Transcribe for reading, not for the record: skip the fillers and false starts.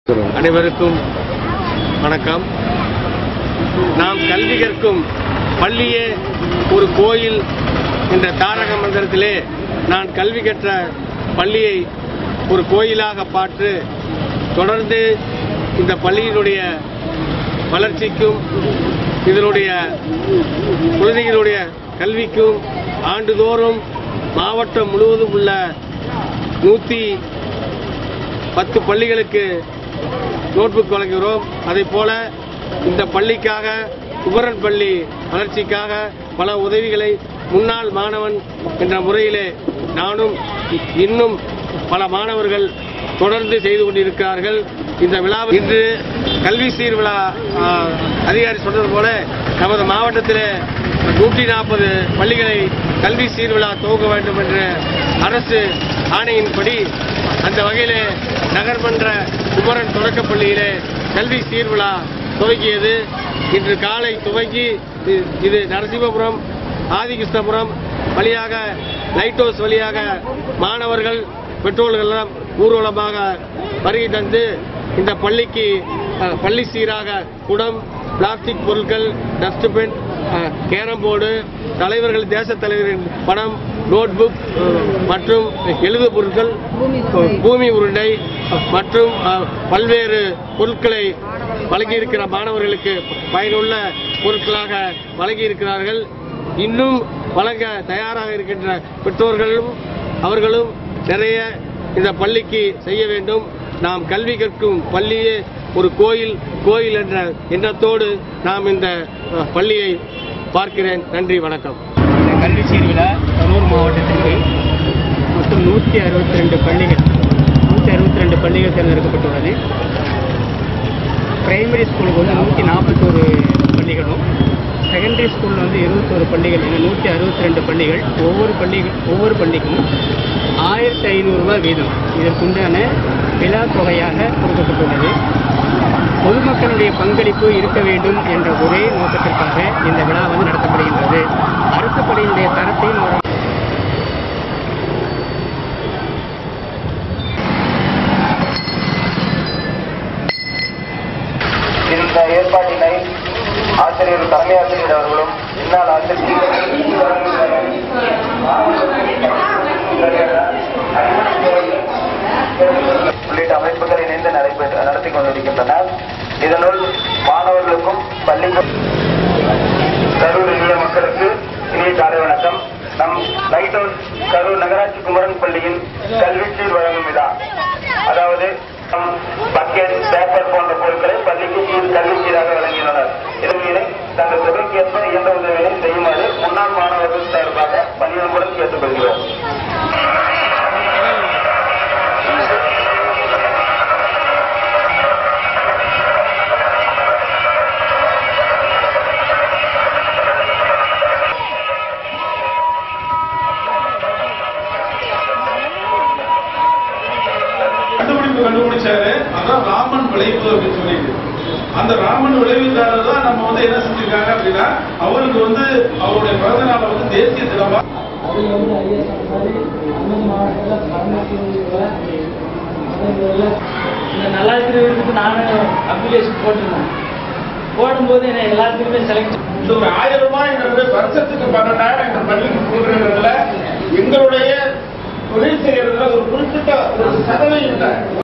அனைவருக்கும் வணக்கம். நாம் கல்வி கற்கும் பள்ளியே ஒரு கோயில் என்ற தாரக மந்திரத்திலே நான் கல்வி கற்ற பள்ளியை ஒரு கோயிலாக பார்த்து தொடர்ந்து இந்த பள்ளியினுடைய வளர்ச்சிக்கும் இதனுடைய குழந்தைகளுடைய கல்விக்கும் ஆண்டுதோறும் மாவட்டம் முழுவதும் உள்ள 110 பள்ளிகளுக்கு நோட்புக் வழங்குகிறோம். அதைப்போல இந்த பள்ளிக்காக குமரன் பள்ளி வளர்ச்சிக்காக பல உதவிகளை முன்னாள் மாணவன் என்ற முறையிலே நானும் இன்னும் பல மாணவர்கள் தொடர்ந்து செய்து கொண்டிருக்கிறார்கள். இந்த விழா இன்று கல்வி சீர் விழா அதிகாரி சொன்னது போல நமது மாவட்டத்திலே 140 பள்ளிகளை கல்வி சீர் விழா துவங்க வேண்டும் என்ற அரசு ஆணையின்படி அந்த வகையிலே நகர்மன்ற குமரன் தொடக்கப்பள்ளியிலே கல்வி சீர்விழா துவங்கியது. இன்று காலை துவங்கி இது நரசிம்மபுரம் ஆதிகிருஷ்ணபுரம் வழியாக லைட் ஹவுஸ் வழியாக மாணவர்கள் பெற்றோர்கள் எல்லாம் ஊர்வலமாக வருகை தந்து இந்த பள்ளிக்கு பள்ளி சீராக குடம், பிளாஸ்டிக் பொருட்கள், டஸ்ட்பின், கேரம் போர்டு, தலைவர்கள் தேச தலைவரின் பணம், நோட்புக் மற்றும் எழுது பொருட்கள், பூமி உருண்டை மற்றும் பல்வேறு பொருட்களை வழங்கியிருக்கிற மாணவர்களுக்கு பயனுள்ள பொருட்களாக வழங்கியிருக்கிறார்கள். இன்னும் வழங்க தயாராக இருக்கின்ற பெற்றோர்களும் அவர்களும் நிறைய இந்த பள்ளிக்கு செய்ய வேண்டும். நாம் கல்வி கற்கும் பள்ளியே ஒரு கோயில் என்ற எண்ணத்தோடு நாம் இந்த பள்ளியை பார்க்கிறேன். நன்றி, வணக்கம். இந்த கல்வி சீர்விழா கரூர் மாவட்டத்திற்கு மொத்தம் 162 பள்ளிகள் தேர்ந்தெடுக்கப்பட்டுள்ளது. பிரைமரி ஸ்கூலுக்கு வந்து 141 பள்ளிகளும், செகண்டரி ஸ்கூலில் வந்து 21 பள்ளிகள் என 162 பள்ளிகள். ஒவ்வொரு பள்ளிக்கும் 1500 ரூபாய் வீதம் இதற்குண்டான விழா தொகையாக கொடுக்கப்பட்டுள்ளது. பொதுமக்களுடைய பங்களிப்பு இருக்க வேண்டும் என்ற ஒரே நோக்கத்திற்காக இந்த விழா வந்து நடத்தப்படுகின்றது. அரசு பள்ளியினுடைய தரத்தை இந்த ஏற்பாட்டினை ஆசிரியர், தலைமை ஆசிரியர் அவர்களும் முன்னாள் ஆசிரியர் உள்ளிட்ட அமைப்புகள் இணைந்து நடத்தி கொண்டிருக்கின்றனர். இதனுள் மாணவர்களுக்கும் பள்ளிக்கும் கரூர் இந்திய மக்களுக்கு இனிய காலை வணக்கம். நம் லைட் ஹவுஸ் கரூர் நகராட்சி குமரன் பள்ளியின் கல்வி சீர் வழங்கும் விழா, அதாவது பக்கெட், பேப்பர் போன்ற பொருட்களை பள்ளிக்கு கல்வி சீராக வழங்கியுள்ளனர். இதனை தங்கள் தொகைக்கு ஏற்ப எந்த உதவியை செய்யுமாறு முன்னாள் மாணவர்கள் சார்பாக பணியுடன் கேட்டுக்கொள்கிறோம். கண்டுபிடிச்சாரு. அதான் ராமன் விளைவு அப்படின்னு சொல்லிட்டு, அந்த ராமன் விளைவுக்காரர் தான் நம்ம வந்து என்ன செஞ்சிருக்காங்க அப்படின்னா, அவருக்கு வந்து அவருடைய பிறந்த நாளை வந்து தேசிய தினமா நல்லாயிரத்துக்கு நானும் அப்ளிகேஷன் போட்டிருந்தேன். போடும்போது என்ன எல்லாத்துக்குமே செலக்ட் ஒரு 1000 ரூபாய் வருஷத்துக்கு 12,000 இந்த பள்ளிக்கு போடுறதுல எங்களுடைய தொழில் செய்யறதுல ஒரு குறிப்பிட்ட ஒரு சதவீதம்